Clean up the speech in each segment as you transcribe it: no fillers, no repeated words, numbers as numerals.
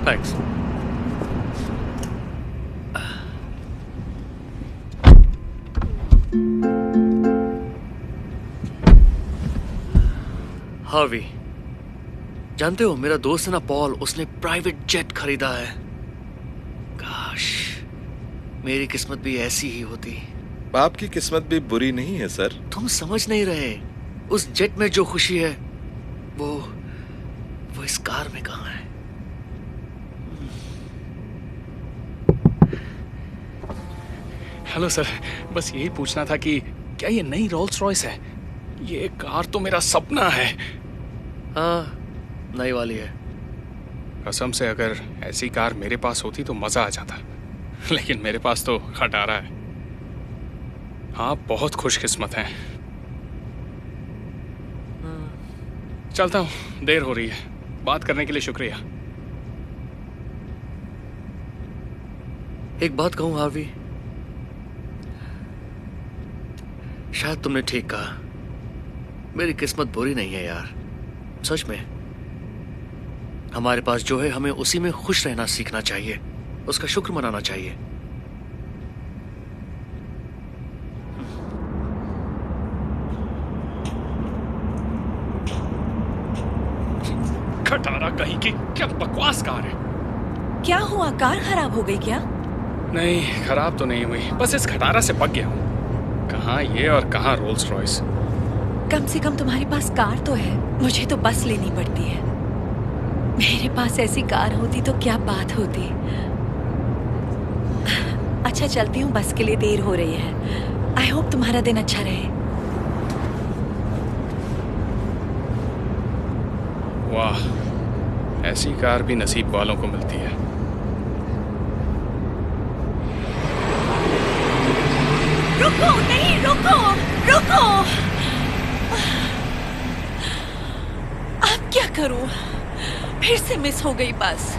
Thanks. Harvey, जानते हो मेरा दोस्त है ना पॉल, उसने प्राइवेट जेट खरीदा है। काश मेरी किस्मत भी ऐसी ही होती। आपकी किस्मत भी बुरी नहीं है सर। तुम समझ नहीं रहे, उस जेट में जो खुशी है वो इस कार में कहाँ है। हेलो सर, बस यही पूछना था कि क्या ये नई रोल्स रॉयस है? ये कार तो मेरा सपना है। हाँ, नई वाली है। कसम से अगर ऐसी कार मेरे पास होती तो मजा आ जाता, लेकिन मेरे पास तो खटारा है। हाँ, बहुत खुशकिस्मत हैं। चलता हूँ, देर हो रही है। बात करने के लिए शुक्रिया। एक बात कहूं हार्वी, शायद तुमने ठीक कहा, मेरी किस्मत बुरी नहीं है यार। सच में हमारे पास जो है हमें उसी में खुश रहना सीखना चाहिए, उसका शुक्र मनाना चाहिए। खटारा कहीं की, क्या बकवास कार है। क्या हुआ, कार खराब हो गई क्या? नहीं, खराब तो नहीं हुई, बस इस खटारा से पक गया हूँ। कहाँ ये और कहाँ रोल्स रॉयस। कम से कम तुम्हारे पास कार तो है, मुझे तो बस लेनी पड़ती है। मेरे पास ऐसी कार होती तो क्या बात होती। अच्छा चलती हूँ, बस के लिए देर हो रही है। आई होप तुम्हारा दिन अच्छा रहे। वाह, ऐसी कार भी नसीब वालों को मिलती है। रुको, नहीं रुको, रुको। अब क्या करूं? फिर से मिस हो गई बस।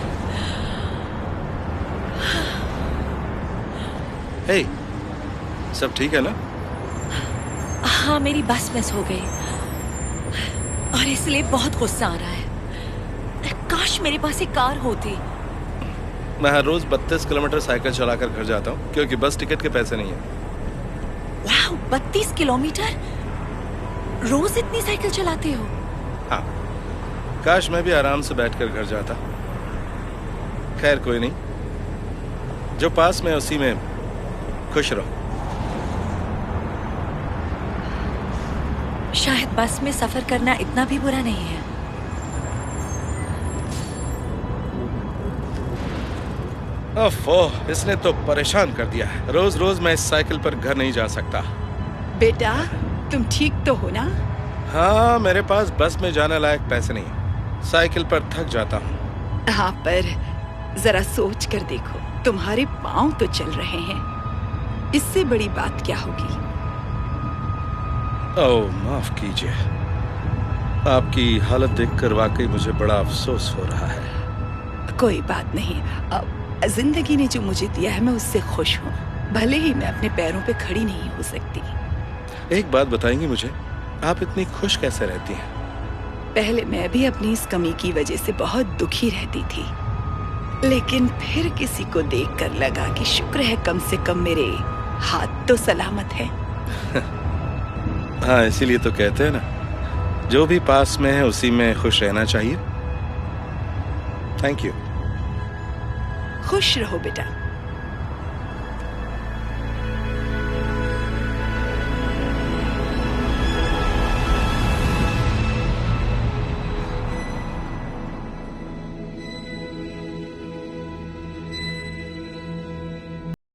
हे, सब ठीक है ना? हाँ, मेरी बस मिस हो गई और इसलिए बहुत गुस्सा आ रहा है। काश मेरे पास एक कार होती। मैं हर रोज 32 किलोमीटर साइकिल चलाकर घर जाता हूँ क्योंकि बस टिकट के पैसे नहीं है। वाह, 32 किलोमीटर? रोज इतनी साइकिल चलाते हो? हाँ, काश मैं भी आराम से बैठकर घर जाता। खैर कोई नहीं, जो पास में उसी में खुश रहो। शायद बस में सफर करना इतना भी बुरा नहीं है। ओह, इसने तो परेशान कर दिया है। रोज रोज मैं इस साइकिल पर घर नहीं जा सकता। बेटा, तुम ठीक तो हो ना? हाँ, मेरे पास बस में जाने लायक पैसे नहीं है। साइकिल पर थक जाता हूँ। हाँ, पर जरा सोच कर देखो, तुम्हारे पाँव तो चल रहे हैं। इससे बड़ी बात क्या होगी? ओह, माफ कीजिए। आपकी हालत देखकर वाकई मुझे बड़ा अफसोस हो रहा है। कोई बात नहीं। अब जिंदगी ने जो मुझे दिया है मैं उससे खुश हूँ, भले ही मैं अपने पैरों पे खड़ी नहीं हो सकती। एक बात बताएंगी मुझे, आप इतनी खुश कैसे रहती हैं? पहले मैं भी अपनी इस कमी की वजह से बहुत दुखी रहती थी, लेकिन फिर किसी को देखकर लगा कि शुक्र है कम से कम मेरे हाथ तो सलामत है। हाँ, इसीलिए तो कहते हैं ना, जो भी पास में है उसी में खुश रहना चाहिए। Thank you. खुश रहो बेटा।